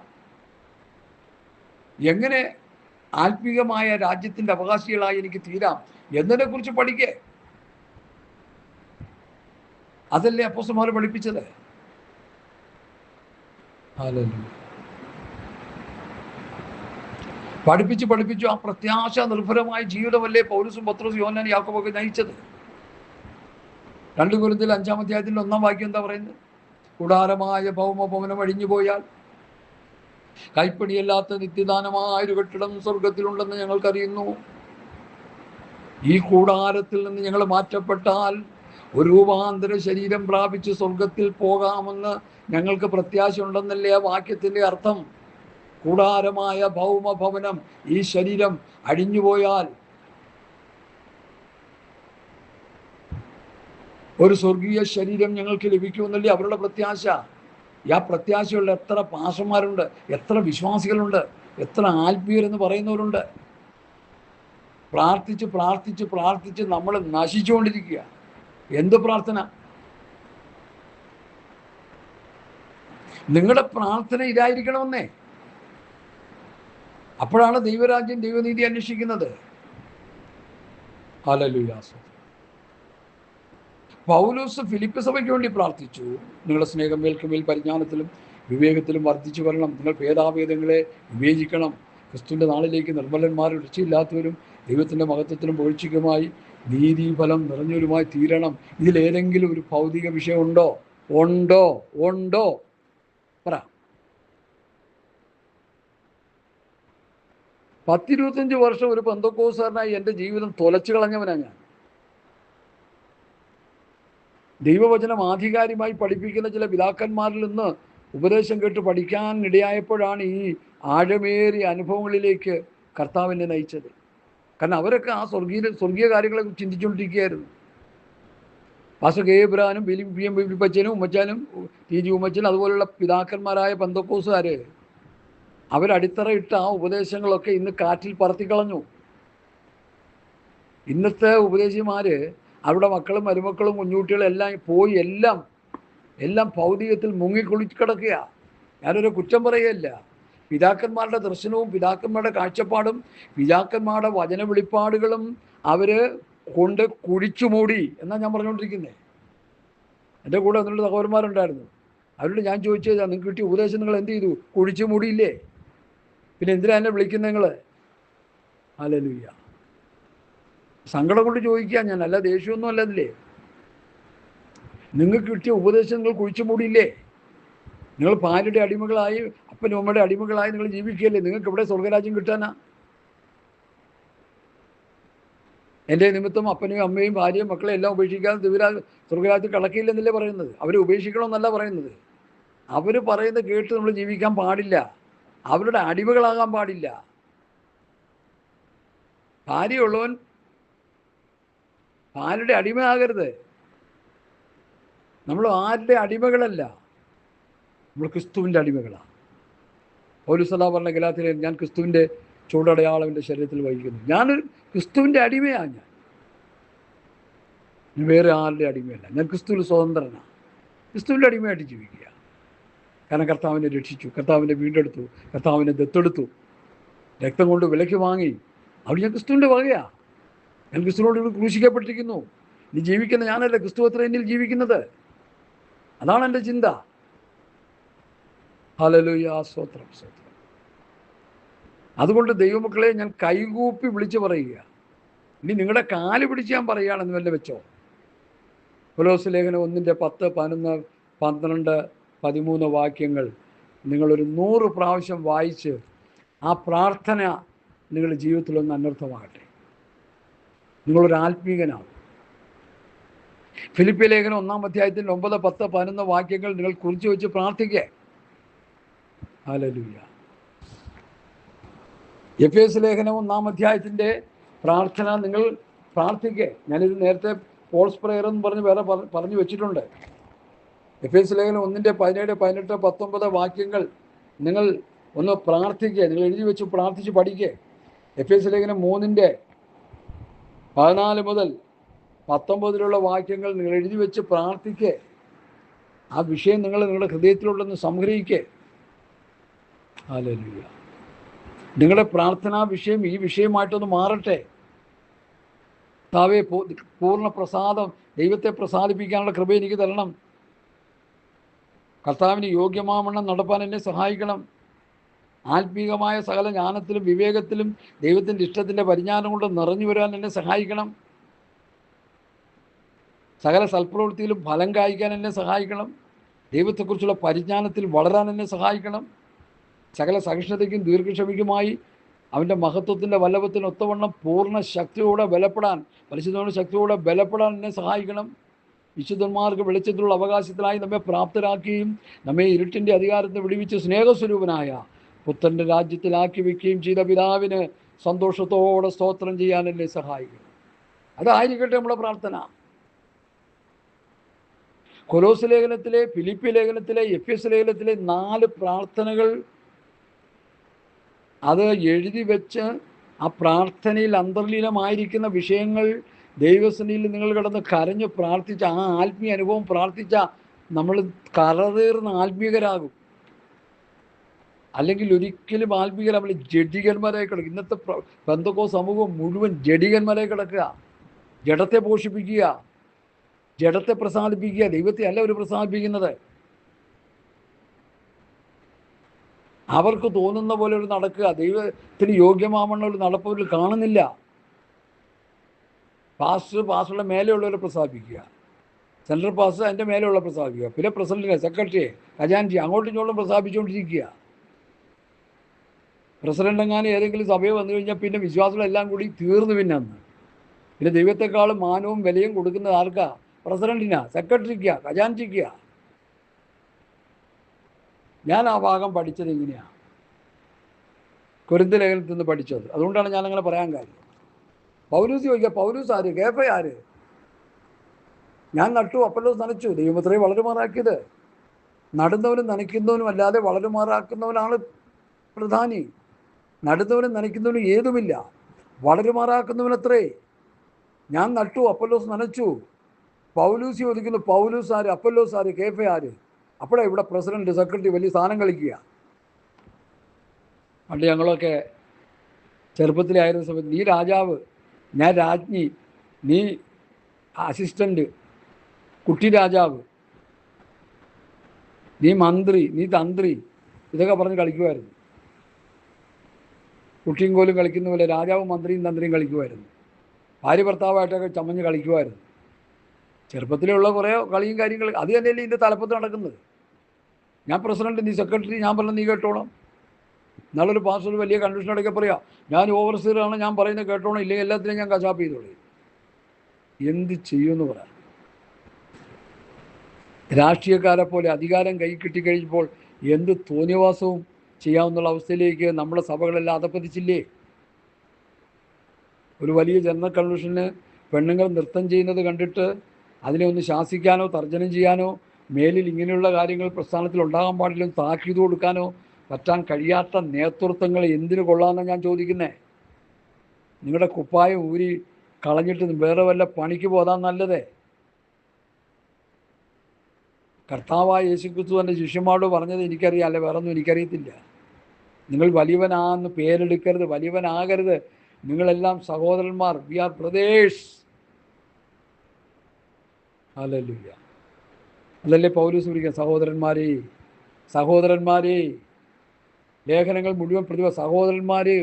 എങ്ങനെ ആത്മീകമായ രാജ്യത്തിൻ്റെ അവകാശികളായി എനിക്ക് തീരാം എന്നതിനെക്കുറിച്ച് പഠിക്കുക. അതല്ലേ അപ്പോസ്തലന്മാർ പഠിപ്പിച്ചത്. പഠിപ്പിച്ചു ആ പ്രത്യാശ നിർഭരമായ ജീവിതമല്ലേ പൗലോസും പത്രോസും യോഹന്നാനും യാക്കോബൊക്കെ നയിച്ചത്. 2 കൊരിന്ത്യർ 5-ാം അധ്യായത്തിന്റെ 1-ാം വാക്യം എന്താ പറയുന്നത്? കൂടാരമായ ഭൗമഭവനം അഴിഞ്ഞു പോയാൽ കൈപ്പണിയല്ലാത്ത നിത്യദാനമായ ഒരു കെട്ടിടം സ്വർഗത്തിലുണ്ടെന്ന് ഞങ്ങൾക്കറിയുന്നു. ഈ കൂടാരത്തിൽ നിന്ന് ഞങ്ങൾ മാറ്റപ്പെട്ടാൽ ഒരു രൂപാന്തര ശരീരം പ്രാപിച്ച് സ്വർഗത്തിൽ പോകാമെന്ന് ഞങ്ങൾക്ക് പ്രത്യാശ ഉണ്ടെന്നല്ലേ ആ വാക്യത്തിന്റെ അർത്ഥം. കൂടാരമായ ഭൗമഭവനം, ഈ ശരീരം അഴിഞ്ഞുപോയാൽ ഒരു സ്വർഗീയ ശരീരം ഞങ്ങൾക്ക് ലഭിക്കുമെന്നല്ലേ അവരുടെ പ്രത്യാശ. ആ പ്രത്യാശയുള്ള എത്ര പാസ്റ്റർമാരുണ്ട്, എത്ര വിശ്വാസികളുണ്ട്, എത്ര ആത്മീയരെന്ന് പറയുന്നവരുണ്ട്. പ്രാർത്ഥിച്ച് പ്രാർത്ഥിച്ച് പ്രാർത്ഥിച്ച് നമ്മൾ നശിച്ചുകൊണ്ടിരിക്കുക. എന്ത് പ്രാർത്ഥന? നിങ്ങളുടെ പ്രാർത്ഥന ഇതായിരിക്കണമെന്നേ. അപ്പോഴാണ് ദൈവരാജ്യം ദൈവനീതി അന്വേഷിക്കുന്നത്. ഹല്ലേലൂയ. പൗലോസ് ഫിലിപ്പി സഭയ്ക്ക് വേണ്ടി പ്രാർത്ഥിച്ചു, നിങ്ങളുടെ സ്നേഹം മേൽക്കുമേൽ പരിജ്ഞാനത്തിലും വിവേകത്തിലും വർദ്ധിച്ചു വരണം. നിങ്ങൾ ഭേദാഭേദങ്ങളെ വിവേചിക്കണം. ക്രിസ്തുവിൻ്റെ നാളിലേക്ക് നിർമ്മലന്മാരും രക്ഷയില്ലാത്തവരും ദൈവത്തിൻ്റെ മഹത്വത്തിലും വീഴ്ചയ്ക്കുമായി നീതിഫലം നിറഞ്ഞവരുമായി തീരണം. ഇതിലേതെങ്കിലും ഒരു ഭൗതിക വിഷയം ഉണ്ടോ? ഉണ്ടോ പറ. 10-25 വർഷം ഒരു പെന്തക്കോസ്തുകാരനായി എൻ്റെ ജീവിതം തുലച്ചു കളഞ്ഞവനാണ് ഞാൻ. ദൈവവചനം ആധികാരികമായി പഠിപ്പിക്കുന്ന ചില പിതാക്കന്മാരിൽ നിന്ന് ഉപദേശം കേട്ട് പഠിക്കാൻ ഇടയായപ്പോഴാണ് ഈ ആഴമേറിയ അനുഭവങ്ങളിലേക്ക് കർത്താവിനെ നയിച്ചത്. കാരണം അവരൊക്കെ ആ സ്വർഗീയ കാര്യങ്ങളെ ചിന്തിച്ചുകൊണ്ടിരിക്കുകയായിരുന്നു. പാസ്റ്റർ കെ എബ്രഹാനും ബിലിപ്പച്ചനും ഉമ്മച്ചാനും ടി.ജി. ഉമ്മച്ചനും അതുപോലുള്ള പിതാക്കന്മാരായ പെന്തക്കോസ്തുകാർ അവരടിത്തറയിട്ട ആ ഉപദേശങ്ങളൊക്കെ ഇന്ന് കാറ്റിൽ പറത്തിക്കളഞ്ഞു. ഇന്നത്തെ ഉപദേശിമാര് അവരുടെ മക്കളും മരുമക്കളും കുഞ്ഞുകുട്ടികളും എല്ലാം പോയി എല്ലാം ഭൗതികത്തിൽ മുങ്ങിക്കുളിച്ച് കിടക്കുക. ഞാനൊരു കുറ്റം പറയുകയല്ല. പിതാക്കന്മാരുടെ ദർശനവും പിതാക്കന്മാരുടെ കാഴ്ചപ്പാടും പിതാക്കന്മാരുടെ വചന വെളിപ്പാടുകളും അവര് കൊണ്ട് കുഴിച്ചു മൂടി എന്നാണ് ഞാൻ പറഞ്ഞുകൊണ്ടിരിക്കുന്നത്. എൻ്റെ കൂടെ ഒന്നുള്ള സഹോദരന്മാരുണ്ടായിരുന്നു. അവരോട് ഞാൻ ചോദിച്ചത്, നിങ്ങൾക്ക് കിട്ടിയ ഉപദേശം നിങ്ങൾ എന്ത് ചെയ്തു? കുഴിച്ചു മൂടിയില്ലേ? പിന്നെ എന്തിനാ എന്നെ വിളിക്കുന്നത് നിങ്ങൾ? ഹല്ലേലൂയ. സങ്കടം കൊണ്ട് ചോദിക്കുക ഞാൻ, അല്ല ദേഷ്യമൊന്നും അല്ലതില്ലേ. നിങ്ങൾക്ക് കിട്ടിയ ഉപദേശം നിങ്ങൾ കുഴിച്ചു മൂടിയില്ലേ? നിങ്ങൾ ഭാര്യയുടെ അടിമകളായി അപ്പനും അമ്മയുടെ അടിമകളായി നിങ്ങൾ ജീവിക്കുകയല്ലേ? നിങ്ങൾക്ക് ഇവിടെ സ്വർഗരാജ്യം കിട്ടാനാ? എൻ്റെ നിമിത്തം അപ്പനെയും അമ്മയും ഭാര്യയും മക്കളെ എല്ലാം ഉപേക്ഷിക്കാതെ സ്വർഗരാജ്യത്തിൽ കടക്കില്ലെന്നല്ലേ പറയുന്നത്. അവരെ ഉപേക്ഷിക്കണമെന്നല്ല പറയുന്നത്. അവർ പറയുന്നത് കേട്ട് നമ്മൾ ജീവിക്കാൻ പാടില്ല. അവരുടെ അടിമകളാകാൻ പാടില്ല. ഭാര്യയുള്ളവൻ ഭാര്യയുടെ അടിമയാകരുത്. നമ്മൾ ആരുടെ അടിമകളല്ല, നമ്മൾ ക്രിസ്തുവിൻ്റെ അടിമകളാണ്. പൗലോസ് പറഞ്ഞ ഗലാത്യർ, ഞാൻ ക്രിസ്തുവിൻ്റെ ചൂടടയാളം എൻ്റെ ശരീരത്തിൽ വഹിക്കുന്നു. ഞാനൊരു ക്രിസ്തുവിൻ്റെ അടിമയാണ്. ഞാൻ വേറെ ആരുടെ അടിമയല്ല. ഞാൻ ക്രിസ്തുവിൽ സ്വതന്ത്രനാണ്. ക്രിസ്തുവിൻ്റെ അടിമയായിട്ട് ജീവിക്കുക. കാരണം കർത്താവിനെ രക്ഷിച്ചു, കർത്താവിനെ വീണ്ടെടുത്തു, കർത്താവിനെ ദത്തെടുത്തു, രക്തം കൊണ്ട് വിലയ്ക്ക് വാങ്ങി. അവിടെ ഞാൻ ക്രിസ്തുവിൻ്റെ വകയാണ്. ഞാൻ ക്രിസ്തുവിനോട് ക്രൂശിക്കപ്പെട്ടിരിക്കുന്നു. ഇനി ജീവിക്കുന്ന ഞാനല്ല, ക്രിസ്തു അത്ര എന്നിൽ ജീവിക്കുന്നത്. അതാണ് എൻ്റെ ചിന്ത. ഹല്ലേലൂയ. സ്തോത്രം. അതുകൊണ്ട് ദൈവമക്കളെ ഞാൻ കൈകൂപ്പി വിളിച്ചു പറയുക. ഇനി നിങ്ങളുടെ കാല് പിടിച്ച് ഞാൻ പറയുകയാണെന്ന് വല്ല വെച്ചോ. കൊലോസ്യ ലേഖനം 1:10, 11, 12, 13 വാക്യങ്ങൾ നിങ്ങളൊരു 100 പ്രാവശ്യം വായിച്ച് ആ പ്രാർത്ഥന നിങ്ങളുടെ ജീവിതത്തിലൊന്ന് അനർത്ഥമാകട്ടെ. നിങ്ങളൊരു ആത്മീകനാണ്. ഫിലിപ്പി ലേഖനം 1-ാം അധ്യായത്തിൽ 9, 10, 11 വാക്യങ്ങൾ നിങ്ങൾ കുറിച്ച് വെച്ച് പ്രാർത്ഥിക്കുക. ഹല്ലേലൂയ. എഫേസ്യ ലേഖനം 1-ാം അധ്യായത്തിൻ്റെ പ്രാർത്ഥന നിങ്ങൾ പ്രാർത്ഥിക്കുക. ഞാനിത് നേരത്തെ പോൾസ് പ്രയർ എന്ന് പറഞ്ഞ് വേറെ പറഞ്ഞു വെച്ചിട്ടുണ്ട്. എഫേസ്യ ലേഖനം 1:17, 18, 19 വാക്യങ്ങൾ നിങ്ങൾ ഒന്ന് പ്രാർത്ഥിക്കുക. നിങ്ങൾ എഴുതി വെച്ച് പ്രാർത്ഥിച്ച് പഠിക്കുക. എഫേസ്യ ലേഖനം 3:14 മുതൽ 19 വാക്യങ്ങൾ നിങ്ങൾ എഴുതി വെച്ച് പ്രാർത്ഥിക്കുക. ആ വിഷയം നിങ്ങൾ നിങ്ങളുടെ ഹൃദയത്തിലുണ്ടെന്ന് സംഗ്രഹിക്കുക. ഹല്ലേലൂയ. നിങ്ങളുടെ പ്രാർത്ഥനാ വിഷയം ഈ വിഷയമായിട്ടൊന്ന് മാറട്ടെ. കർത്താവേ, പൂർണ്ണ പ്രസാദം ദൈവത്തെ പ്രസാദിപ്പിക്കാനുള്ള കൃപ എനിക്ക് തരണം. കർത്താവിന് യോഗ്യമാവണ്ണം നടപ്പാൻ എന്നെ സഹായിക്കണം. ആത്മീകമായ സകല ജ്ഞാനത്തിലും വിവേകത്തിലും ദൈവത്തിൻ്റെ ഇഷ്ടത്തിൻ്റെ പരിജ്ഞാനം കൊണ്ട് നിറഞ്ഞു വരാൻ എന്നെ സഹായിക്കണം. സകല സൽപ്രവൃത്തിയിലും ഫലം കായ്ക്കാൻ എന്നെ സഹായിക്കണം. ദൈവത്തെക്കുറിച്ചുള്ള പരിജ്ഞാനത്തിൽ വളരാൻ എന്നെ സഹായിക്കണം. സകല സഹിഷ്ണുതയ്ക്കും ദീർഘക്ഷമയ്ക്കുമായി അവൻ്റെ മഹത്വത്തിൻ്റെ വല്ലഭത്തിന് ഒത്തവണ്ണം പൂർണ്ണ ശക്തിയോടെ ബലപ്പെടാൻ, പരിശുദ്ധമായ ശക്തിയോടെ ബലപ്പെടാൻ എന്നെ സഹായിക്കണം. വിശുദ്ധന്മാർക്ക് വെളിച്ചത്തിലുള്ള അവകാശത്തിനായി നമ്മെ പ്രാപ്തരാക്കുകയും നമ്മെ ഇരുട്ടിൻ്റെ അധികാരത്തെ വിടുവിച്ച് സ്നേഹസ്വരൂപനായ പുത്രൻ്റെ രാജ്യത്തിലാക്കി വയ്ക്കുകയും ചെയ്ത പിതാവിന് സന്തോഷത്തോടെ സ്തോത്രം ചെയ്യാൻ എന്നെ സഹായിക്കണം. അതായിരിക്കട്ടെ നമ്മുടെ പ്രാർത്ഥന. കൊലോസ് ലേഖനത്തിലെ, ഫിലിപ്പി ലേഖനത്തിലെ, എഫെസ് ലേഖനത്തിലെ 4 പ്രാർത്ഥനകൾ അത് എഴുതി വെച്ച് ആ പ്രാർത്ഥനയിൽ അന്തർലീനമായിരിക്കുന്ന വിഷയങ്ങൾ ദൈവസന്നിധിയിൽ നിങ്ങൾ കിടന്ന് കരഞ്ഞ് പ്രാർത്ഥിച്ച ആ ആത്മീയ അനുഭവം പ്രാർത്ഥിച്ച നമ്മൾ കറതീർന്ന ആത്മീയരാകും. അല്ലെങ്കിൽ ഒരിക്കലും ആത്മീയർ നമ്മൾ ജഡികന്മാരായി കിടക്കും. ഇന്നത്തെ പെന്തക്കോ സമൂഹം മുഴുവൻ ജഡികന്മാരായി കിടക്കുക. ജഡത്തെ പോഷിപ്പിക്കുക, ജഡത്തെ പ്രസാദിപ്പിക്കുക, ദൈവത്തെ അല്ല അവർ പ്രസാദിപ്പിക്കുന്നത്. അവർക്ക് തോന്നുന്ന പോലെ ഒരു നടക്കുക, ദൈവത്തിന് യോഗ്യമാവണ്ണ ഒരു നടപ്പ് അവർ കാണുന്നില്ല. പാസ്റ്ററുടെ മേലെയുള്ളവരെ പ്രസാദിപ്പിക്കുക, സെൻട്രൽ പാസ്റ്റർ അതിൻ്റെ മേലെയുള്ള പ്രസാദിപ്പിക്കുക, പിന്നെ പ്രസിഡന്റിനെ, സെക്രട്ടറിയെ, ഖജാൻജി അങ്ങോട്ടും ഇങ്ങോട്ടും പ്രസാദിപ്പിച്ചുകൊണ്ടിരിക്കുക. പ്രസിഡന്റ് എങ്ങാനും ഏതെങ്കിലും സഭയിൽ വന്നു കഴിഞ്ഞാൽ പിന്നെ വിശ്വാസികളെല്ലാം കൂടി തീർന്നു. പിന്നെ ദൈവത്തെക്കാളും മാനവും വിലയും കൊടുക്കുന്നത് ആർക്കാ? പ്രസിഡന്റിനാ, സെക്രട്ടറിക്കാ, ഖജാൻജിക്കാ. ഞാൻ ആ ഭാഗം പഠിച്ചത് ഇങ്ങനെയാണ്, കൊരിന്ത്യർ ലേഖനത്തിൽ നിന്ന് പഠിച്ചത്. അതുകൊണ്ടാണ് ഞാനങ്ങനെ പറയാൻ കാര്യം. പൗലൂസ് ചോദിക്കുക, പൗലൂസ് ആര്? കേഫ ആര്? ഞാൻ നട്ടു, അപ്പൊല്ലോസ് നനച്ചു, ദൈവമത്രേ വളരുമാറാക്കിയത്. നടുന്നവനും നനയ്ക്കുന്നവനും അല്ലാതെ വളരുമാറാക്കുന്നവനാണ് പ്രധാനി. നടുന്നവനും നനയ്ക്കുന്നവനും ഏതുമില്ല, വളരുമാറാക്കുന്നവനത്രേ. ഞാൻ നട്ടു, അപ്പൊല്ലോസ് നനച്ചു. പൗലൂസ് ചോദിക്കുന്നു, പൗലൂസ് ആര്? അപ്പൊല്ലോസ് ആര്? കേഫ ആര്? അപ്പോഴേ ഇവിടെ പ്രസിഡന്റ്, സെക്രട്ടറി വലിയ സ്ഥാനം കളിക്കുക. പണ്ട് ഞങ്ങളൊക്കെ ചെറുപ്പത്തിലായിരുന്ന സമയത്ത് നീ രാജാവ്, ഞാൻ രാജ്ഞി, നീ അസിസ്റ്റന്റ്, കുട്ടി രാജാവ്, നീ മന്ത്രി, നീ തന്ത്രി, ഇതൊക്കെ പറഞ്ഞ് കളിക്കുമായിരുന്നു. കുട്ടിയും കോലും കളിക്കുന്ന പോലെ രാജാവും മന്ത്രിയും തന്ത്രിയും കളിക്കുമായിരുന്നു. ഭാര്യ ഭർത്താവായിട്ടൊക്കെ ചമഞ്ഞ് കളിക്കുമായിരുന്നു. ചെറുപ്പത്തിലുള്ള കുറേ കളിയും കാര്യങ്ങൾ അത് തന്നെയല്ലേ ഇതിൻ്റെ തലപ്പത്ത് നടക്കുന്നത്. ഞാൻ പ്രസിഡന്റ്, നീ സെക്രട്ടറി, ഞാൻ പറഞ്ഞ നീ കേട്ടോളാം. നല്ലൊരു പാസ്റ്റർ വലിയ കൺവെൻഷൻ അടക്കെ പറയാം, ഞാൻ ഓവർസീറാണ്, ഞാൻ പറയുന്നത് കേട്ടോണം, ഇല്ലെങ്കിൽ എല്ലാത്തിനും ഞാൻ കശാപ്പ് ചെയ്തോളൂ. എന്ത് ചെയ്യുമെന്ന് പറയാം. രാഷ്ട്രീയക്കാരെ പോലെ അധികാരം കൈ കിട്ടിക്കഴിഞ്ഞപ്പോൾ എന്ത് തോന്നിവാസവും ചെയ്യാവുന്ന അവസ്ഥയിലേക്ക് നമ്മുടെ സഭകളെല്ലാം അധപ്പതിച്ചില്ലേ. ഒരു വലിയ ജനറൽ കൺവെൻഷന് പെണ്ണുങ്ങൾ നൃത്തം ചെയ്യുന്നത് കണ്ടിട്ട് അതിനെ ഒന്ന് ശാസിക്കാനോ തർജ്ജനം ചെയ്യാനോ മേലിൽ ഇങ്ങനെയുള്ള കാര്യങ്ങൾ പ്രസ്ഥാനത്തിൽ ഉണ്ടാകാൻ പാടില്ലെന്ന് താക്കീത് കൊടുക്കാനോ പറ്റാൻ കഴിയാത്ത നേതൃത്വങ്ങൾ എന്തിനു കൊള്ളാമെന്നാണ് ഞാൻ ചോദിക്കുന്നത്. നിങ്ങളുടെ കുപ്പായം ഊരി കളഞ്ഞിട്ട് വേറെ വല്ല പണിക്ക് പോകാൻ നല്ലതേ. കർത്താവായ യേശുക്രിസ്തു തൻ്റെ ശിഷ്യന്മാരോട് പറഞ്ഞത് എനിക്കറിയാം, അല്ലെ വേറൊന്നും എനിക്കറിയത്തില്ല. നിങ്ങൾ വലിയവനാന്ന് പേരെടുക്കരുത്, വലിയവനാകരുത്, നിങ്ങളെല്ലാം സഹോദരന്മാർ, വി ആർ ബ്രദേഴ്സ്. ഹല്ലേലൂയ. അതല്ലേ പൗലോസ് വിളിക്കുക, സഹോദരന്മാരെ, സഹോദരന്മാരെ. ലേഖനങ്ങൾ മുഴുവൻ പ്രതിഭ സഹോദരന്മാരെ,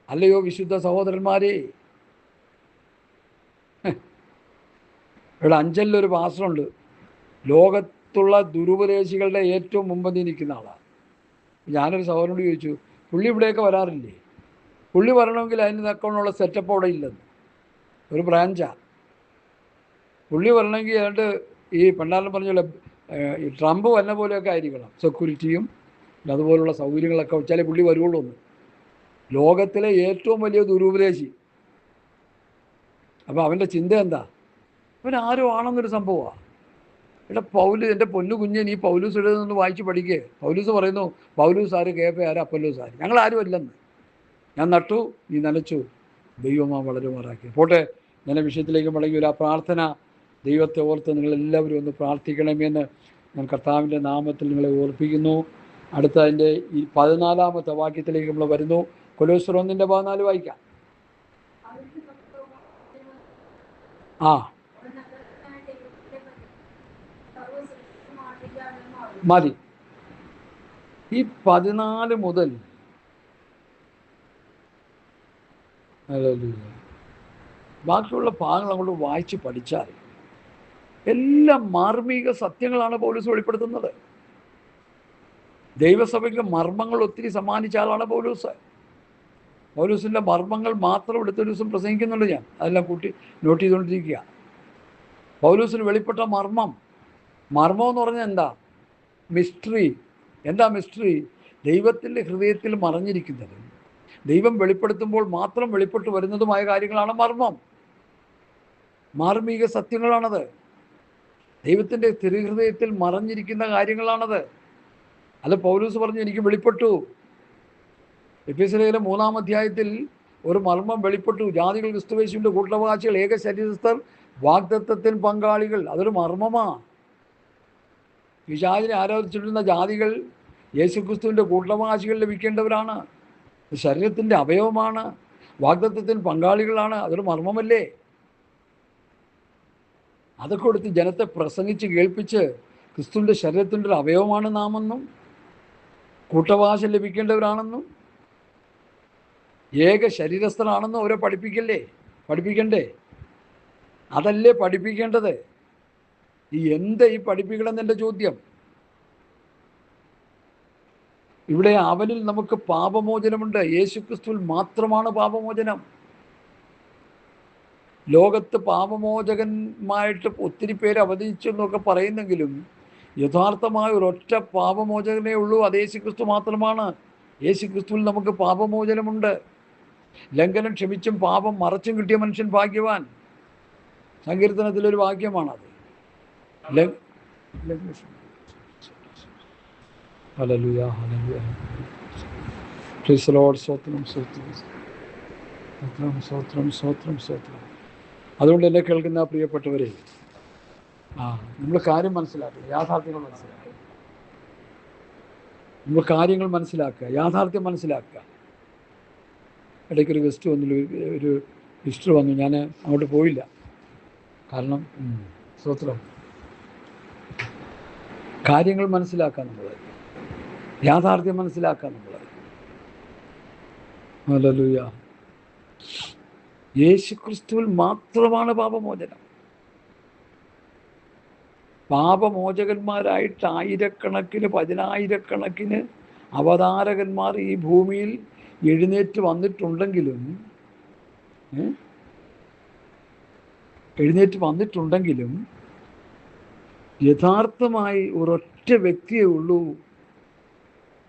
അല്ലയോ വിശുദ്ധ സഹോദരന്മാരെ. ഇവിടെ അഞ്ചലിലൊരു പാസ്റ്ററുണ്ട്, ലോകത്തുള്ള ദുരുപദേശികളുടെ ഏറ്റവും മുമ്പന്തി നിൽക്കുന്ന ആളാണ്. ഞാനൊരു സഹോദരനോട് ചോദിച്ചു, പുള്ളി ഇവിടെയൊക്കെ വരാറില്ലേ? പുള്ളി വരണമെങ്കിൽ അതിന് തക്കമുള്ള സെറ്റപ്പ് അവിടെ ഇല്ലെന്ന്, ഒരു ബ്രാഞ്ചാണ്. പുള്ളി വരണമെങ്കിൽ ഏതാണ്ട് ഈ പണ്ടാരം പറഞ്ഞ ഈ ട്രംപ് വന്ന പോലെയൊക്കെ ആയിരിക്കണം, സെക്യൂരിറ്റിയും അതുപോലുള്ള സൗകര്യങ്ങളൊക്കെ വെച്ചാലേ പുള്ളി വരുള്ളൂ എന്ന്. ലോകത്തിലെ ഏറ്റവും വലിയ ദുരുപദേശി. അപ്പോൾ അവൻ്റെ ചിന്ത എന്താ? അവൻ ആരോ ആണെന്നൊരു സംഭവമാണ്. എൻ്റെ പൊന്നു കുഞ്ഞ്, നീ പൗലൂസ് എഴുതുന്നൊന്ന് വായിച്ച് പഠിക്കേ. പൗലൂസ് പറയുന്നു, പൗലൂസ് ആര്? കേഫ ആര്? അപ്പൊല്ലോസ് ആര്? ഞങ്ങളാരും അല്ലെന്ന്. ഞാൻ നട്ടു, നീ നനച്ചു, ദൈവമാ വളരുമാറാക്കി. പോട്ടെ, ഞാൻ വിഷയത്തിലേക്ക് മടങ്ങി വരും. ആ പ്രാർത്ഥന ദൈവത്തെ ഓർത്ത് നിങ്ങളെല്ലാവരും ഒന്ന് പ്രാർത്ഥിക്കണമെന്ന് ഞാൻ കർത്താവിൻ്റെ നാമത്തിൽ നിങ്ങളെ ഓർപ്പിക്കുന്നു. അടുത്ത അതിൻ്റെ ഈ 14-ാമത്തെ വാക്യത്തിലേക്ക് നമ്മൾ വരുന്നു. കൊലോസ്യർ 1:14 വായിക്കാം. ആ മതി. ഈ 14 മുതൽ ബാക്കിയുള്ള ഭാഗങ്ങൾ അങ്ങോട്ട് വായിച്ച് പഠിച്ചാൽ എല്ലാം മാർമിക സത്യങ്ങളാണ് പൗലോസ് വെളിപ്പെടുത്തുന്നത്. ദൈവസഭയ്ക്ക് മർമ്മങ്ങൾ ഒത്തിരി സമ്മാനിച്ച ആളാണ് പൗലോസ്. പൗലോസിൻ്റെ മർമ്മങ്ങൾ മാത്രം എടുത്തൊരു ദിവസം പ്രസംഗിക്കുന്നുണ്ട്. ഞാൻ അതെല്ലാം കൂട്ടി നോട്ട് ചെയ്തുകൊണ്ടിരിക്കുക. പൗലോസിന് വെളിപ്പെട്ട മർമ്മം എന്ന് പറഞ്ഞാൽ എന്താ? മിസ്റ്ററി. എന്താ മിസ്റ്ററി? ദൈവത്തിൻ്റെ ഹൃദയത്തിൽ മറഞ്ഞിരിക്കുന്നത്, ദൈവം വെളിപ്പെടുത്തുമ്പോൾ മാത്രം വെളിപ്പെട്ടു വരുന്നതുമായ കാര്യങ്ങളാണ് മർമ്മം. മാർമിക സത്യങ്ങളാണത്. ദൈവത്തിൻ്റെ തിരുഹൃദയത്തിൽ മറഞ്ഞിരിക്കുന്ന കാര്യങ്ങളാണത്. അത് പൗലോസ് പറഞ്ഞു, എനിക്ക് വെളിപ്പെട്ടു. എഫെസ്യർ 3-ാം അധ്യായത്തിൽ ഒരു മർമ്മം വെളിപ്പെട്ടു. ജാതികൾ ക്രിസ്തുയേശുവിൻ്റെ കൂട്ടവകാശികൾ, ഏക ശരീരസ്ഥർ, വാഗ്ദത്തത്തിൻ പങ്കാളികൾ. അതൊരു മർമ്മമാണ്. പിശാചിനെ ആരാധിച്ചിരുന്ന ജാതികൾ യേശുക്രിസ്തുവിൻ്റെ കൂട്ടവകാശികൾ ലഭിക്കേണ്ടവരാണ്. ശരീരത്തിൻ്റെ അവയവമാണ്, വാഗ്ദത്തത്തിന് പങ്കാളികളാണ്. അതൊരു മർമ്മമല്ലേ? അതൊക്കെ കൊടുത്ത് ജനത്തെ പ്രസംഗിച്ച് കേൾപ്പിച്ച് ക്രിസ്തുവിൻ്റെ ശരീരത്തിൻ്റെ ഒരു അവയവമാണ് നാമെന്നും കൂട്ടവകാശം ലഭിക്കേണ്ടവരാണെന്നും ഏക ശരീരസ്ഥനാണെന്നും അവരെ പഠിപ്പിക്കണ്ടേ? അതല്ലേ പഠിപ്പിക്കേണ്ടത്. ഈ പഠിപ്പിക്കണമെന്നെൻ്റെ ചോദ്യം. ഇവിടെ അവനിൽ നമുക്ക് പാപമോചനമുണ്ട്. യേശുക്രിസ്തുവിൽ മാത്രമാണ് പാപമോചനം. ലോകത്ത് പാപമോചകന്മായിട്ട് ഒത്തിരി പേര് അവതരിച്ചു എന്നൊക്കെ പറയുന്നെങ്കിലും യഥാർത്ഥമായ ഒരൊറ്റ പാപമോചകനേ ഉള്ളൂ. അത് യേശുക്രിസ്തു മാത്രമാണ്. യേശുക്രിസ്തുവിൽ നമുക്ക് പാപമോചനമുണ്ട്. ലംഘനം ക്ഷമിച്ചും പാപം മറച്ചും കിട്ടിയ മനുഷ്യൻ ഭാഗ്യവാൻ. സങ്കീർത്തനത്തിലൊരു വാക്യമാണത്. Hallelujah, hallelujah. Praise the Lord. സ്തോത്രം. അതുകൊണ്ട് എന്നെ കേൾക്കുന്ന പ്രിയപ്പെട്ടവരെ, നമ്മൾ കാര്യം മനസ്സിലാക്കുക, യാഥാർത്ഥ്യങ്ങൾ മനസ്സിലാക്കുക. നമ്മൾ കാര്യങ്ങൾ മനസ്സിലാക്കുക, യാഥാർത്ഥ്യം മനസ്സിലാക്കുക. ഇടയ്ക്കൊരു ഗസ്റ്റ് വന്നു, ഒരു സിസ്റ്റർ വന്നു. ഞാൻ അങ്ങോട്ട് പോയില്ല. കാരണം സ്തോത്രം, കാര്യങ്ങൾ മനസ്സിലാക്കുക, നമ്മൾ യാഥാർത്ഥ്യം മനസ്സിലാക്കുക. നമ്മൾ ഹല്ലേലൂയ. യേശുക്രിസ്തുവിൽ മാത്രമാണ് പാപമോചനം. പാപമോചകന്മാരായിട്ട് ആയിരക്കണക്കിന്, പതിനായിരക്കണക്കിന് അവതാരകന്മാർ ഈ ഭൂമിയിൽ എഴുന്നേറ്റ് വന്നിട്ടുണ്ടെങ്കിലും യഥാർത്ഥമായി ഒരൊറ്റ വ്യക്തിയേ ഉള്ളൂ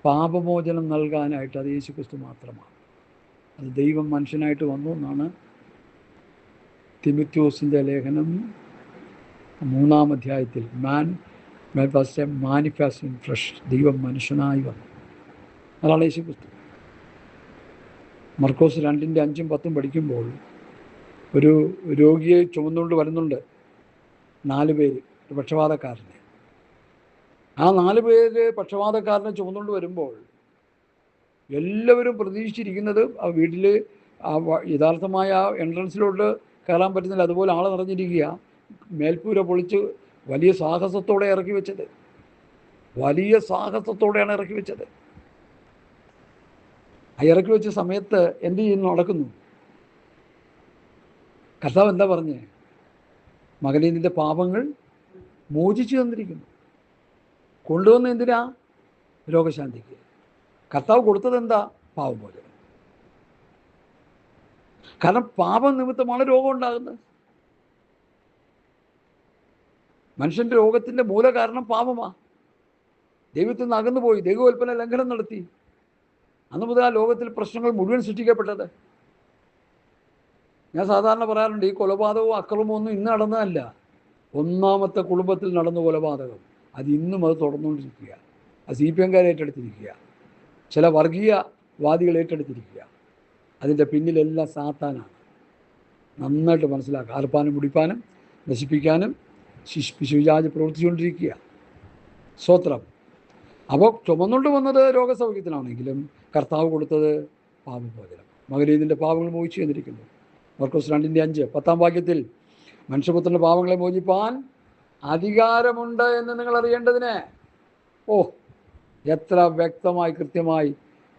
പാപമോചനം നൽകാനായിട്ട്. അത് യേശുക്രിസ്തു മാത്രമാണ്. അത് ദൈവം മനുഷ്യനായിട്ട് വന്നു എന്നാണ് തിമോഥെയോസിൻ്റെ ലേഖനം 3-ാം അധ്യായത്തിൽ മാനിഫെസ്റ്റ് ഇൻ ഫ്ലഷ്. ദൈവം മനുഷ്യനായി വന്നു. അതാണ് യേശുക്രിസ്തു. മർക്കോസ് 2:5-10 പഠിക്കുമ്പോൾ ഒരു രോഗിയെ ചുമന്നുകൊണ്ട് വരുന്നുണ്ട് 4 പേര്, ഒരു പക്ഷപാതക്കാരനെ. ആ 4 പേര് പക്ഷപാതക്കാരനെ ചുമന്നുകൊണ്ട് വരുമ്പോൾ എല്ലാവരും പ്രതീക്ഷിച്ചിരിക്കുന്നത് ആ വീട്ടിൽ യഥാർത്ഥമായ ആ എൻട്രൻസിലോട്ട് കയറാൻ പറ്റുന്നില്ല. അതുപോലെ ആൾ നിറഞ്ഞിരിക്കുക. മേൽപ്പൂര പൊളിച്ച് വലിയ സാഹസത്തോടെ ഇറക്കി വെച്ചത്. വലിയ സാഹസത്തോടെയാണ് ഇറക്കി വെച്ചത്. ആ ഇറക്കി വെച്ച സമയത്ത് എന്ത് ചെയ്യുന്നു? നടക്കുന്നു. കർത്താവ് എന്താ പറഞ്ഞേ? മകനെ, നിന്റെ പാപങ്ങൾ മോചിച്ചു തന്നിരിക്കുന്നു. കൊണ്ടുവന്ന് എന്തിനാ? രോഗശാന്തിക്ക്. കർത്താവ് കൊടുത്തത് എന്താ? പാപമോചനം. കാരണം പാപം നിമിത്തമാണ് രോഗം ഉണ്ടാകുന്നത്. മനുഷ്യൻ്റെ രോഗത്തിൻ്റെ മൂല കാരണം പാപമാണ്. ദൈവത്തിൽ നിന്ന് അകന്നുപോയി, ദൈവകൽപ്പന ലംഘനം നടത്തി. അന്ന് മുതൽ ആ ലോകത്തിൽ പ്രശ്നങ്ങൾ മുഴുവൻ സൃഷ്ടിക്കപ്പെട്ടത്. ഞാൻ സാധാരണ പറയാറുണ്ട്, ഈ കൊലപാതകവും അക്രമവും ഒന്നും ഇന്ന് നടന്നതല്ല. ഒന്നാമത്തെ കുടുംബത്തിൽ നടന്ന കൊലപാതകം അത് ഇന്നും അത് തുടർന്നുകൊണ്ടിരിക്കുക. അത് CPM ഏറ്റെടുത്തിരിക്കുക. ചില വർഗീയവാദികൾ ഏറ്റെടുത്തിരിക്കുക. അതിൻ്റെ പിന്നിലെല്ലാം സാത്താനാണ്. നന്നായിട്ട് മനസ്സിലാക്കുക. അർപ്പാനും മുടിപ്പാനും നശിപ്പിക്കാനും പിശാച് പ്രവർത്തിച്ചുകൊണ്ടിരിക്കുക. സ്തോത്രം. അപ്പോൾ ചുമന്നുകൊണ്ട് വന്നത് രോഗസൗഖ്യത്തിനാണെങ്കിലും കർത്താവ് കൊടുത്തത് പാപമോചനം. മകനെ, നിന്റെ പാപങ്ങൾ മോചിച്ചു തന്നിരിക്കുന്നു. മർക്കോസ് 2:5 10-ാം വാക്യത്തിൽ മനുഷ്യപുത്രൻ്റെ പാപങ്ങളെ മോചിപ്പാൻ അധികാരമുണ്ട് എന്ന് നിങ്ങൾ അറിയേണ്ടതിന്. ഓ, എത്ര വ്യക്തമായി കൃത്യമായി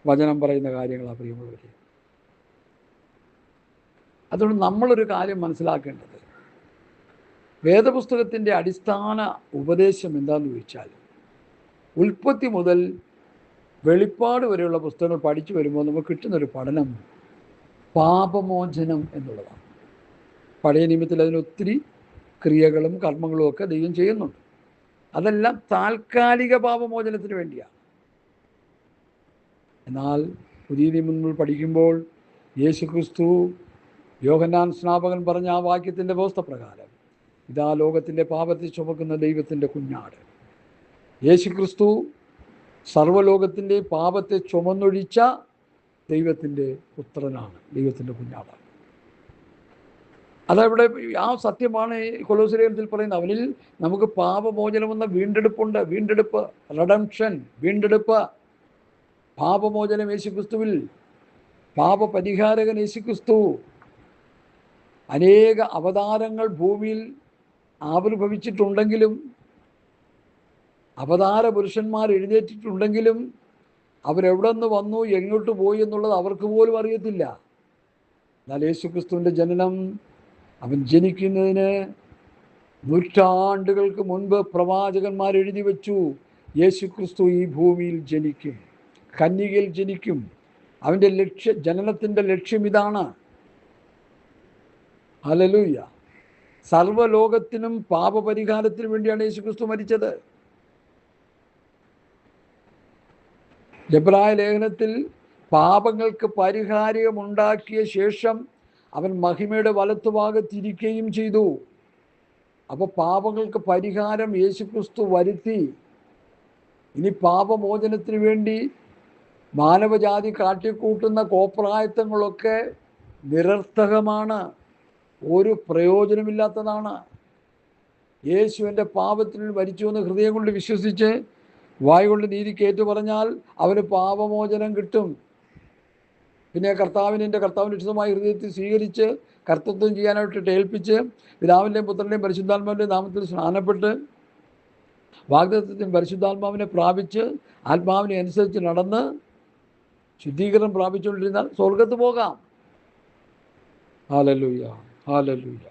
വചനം പറയുന്ന കാര്യങ്ങളാണ് പ്രിയമുള്ളവരെ. അതുകൊണ്ട് നമ്മളൊരു കാര്യം മനസ്സിലാക്കേണ്ടത്, വേദപുസ്തകത്തിൻ്റെ അടിസ്ഥാന ഉപദേശം എന്താണെന്ന് ചോദിച്ചാൽ, ഉൽപ്പത്തി മുതൽ വെളിപ്പാട് വരെയുള്ള പുസ്തകങ്ങൾ പഠിച്ചു വരുമ്പോൾ നമുക്ക് കിട്ടുന്നൊരു പഠനം പാപമോചനം എന്നുള്ളതാണ്. പഴയ നിയമത്തിൽ അതിനൊത്തിരി ക്രിയകളും കർമ്മങ്ങളും ഒക്കെ ദൈവം ചെയ്യുന്നുണ്ട്. അതെല്ലാം താൽക്കാലിക പാപമോചനത്തിന് വേണ്ടിയാണ്. എന്നാൽ പുതിയ നിയമങ്ങൾ പഠിക്കുമ്പോൾ യേശുക്രിസ്തു യോഹന്നാൻ സ്നാപകൻ പറഞ്ഞ ആ വാക്യത്തിൻ്റെ വ്യവസ്ഥ പ്രകാരം, ഇതാ ലോകത്തിൻ്റെ പാപത്തെ ചുമക്കുന്ന ദൈവത്തിൻ്റെ കുഞ്ഞാട്. യേശുക്രിസ്തു സർവ്വലോകത്തിൻ്റെ പാപത്തെ ചുമന്നൊഴിച്ച ദൈവത്തിൻ്റെ പുത്രനാണ്, ദൈവത്തിൻ്റെ കുഞ്ഞാടാണ്. അതവിടെ ആ സത്യമാണ് കൊലോസ്യലേഖനത്തിൽ പറയുന്നത്. അവനിൽ നമുക്ക് പാപമോചനമെന്ന വീണ്ടെടുപ്പുണ്ട്. വീണ്ടെടുപ്പ്, റിഡംഷൻ, വീണ്ടെടുപ്പ്, പാപമോചനം യേശുക്രിസ്തുവിൽ. പാപപരിഹാരകൻ യേശുക്രിസ്തു. അനേക അവതാരങ്ങൾ ഭൂമിയിൽ ആവിർഭവിച്ചിട്ടുണ്ടെങ്കിലും, അവതാര പുരുഷന്മാർ എഴുന്നേറ്റിട്ടുണ്ടെങ്കിലും അവരെവിടെ നിന്ന് വന്നു, എങ്ങോട്ട് പോയി എന്നുള്ളത് അവർക്ക് പോലും അറിയത്തില്ല. എന്നാൽ യേശുക്രിസ്തുവിൻ്റെ ജനനം, അവൻ ജനിക്കുന്നതിന് നൂറ്റാണ്ടുകൾക്ക് മുൻപ് പ്രവാചകന്മാർ എഴുതി വച്ചു. യേശുക്രിസ്തു ഈ ഭൂമിയിൽ ജനിക്കും, കന്യകയിൽ ജനിക്കും. അവൻ്റെ ജനനത്തിൻ്റെ ലക്ഷ്യം ഇതാണ്. ഹല്ലേലൂയ. സർവ്വലോകത്തിനും പാപപരിഹാരത്തിന് വേണ്ടിയാണ് യേശുക്രിസ്തു മരിച്ചത്. എബ്രായ ലേഖനത്തിൽ പാപങ്ങൾക്ക് പരിഹാരമുണ്ടാക്കിയ ശേഷം അവൻ മഹിമയുടെ വലത്തുഭാഗത്തിരിക്കുകയും ചെയ്തു. അപ്പോൾ പാപങ്ങൾക്ക് പരിഹാരം യേശുക്രിസ്തു വരുത്തി. ഇനി പാപമോചനത്തിന് വേണ്ടി മാനവജാതി കാട്ടിക്കൂട്ടുന്ന കോപ്രായത്തങ്ങളൊക്കെ നിരർത്ഥകമാണ്, ഒരു പ്രയോജനമില്ലാത്തതാണ്. യേശു എൻ്റെ പാപത്തിന് മരിച്ചു എന്ന് ഹൃദയം കൊണ്ട് വിശ്വസിച്ച് വായ് കൊണ്ട് നീതിക്ക് ഏറ്റു പറഞ്ഞാൽ അവന് പാപമോചനം കിട്ടും. പിന്നെ എൻ്റെ കർത്താവിൻ്റെ ഇഷ്ടമായ ഹൃദയത്തിൽ സ്വീകരിച്ച് കർത്തൃത്വം ചെയ്യാനായിട്ട് ഏൽപ്പിച്ച് പിതാവിൻ്റെയും പുത്രൻ്റെയും പരിശുദ്ധാത്മാവിൻ്റെയും നാമത്തിൽ സ്നാനപ്പെട്ട് വാഗ്ദത്തത്തിന് പരിശുദ്ധാത്മാവിനെ പ്രാപിച്ച് ആത്മാവിനെ അനുസരിച്ച് നടന്ന് ശുദ്ധീകരണം പ്രാപിച്ചുകൊണ്ടിരുന്നാൽ സ്വർഗത്ത് പോകാം. Hallelujah, hallelujah.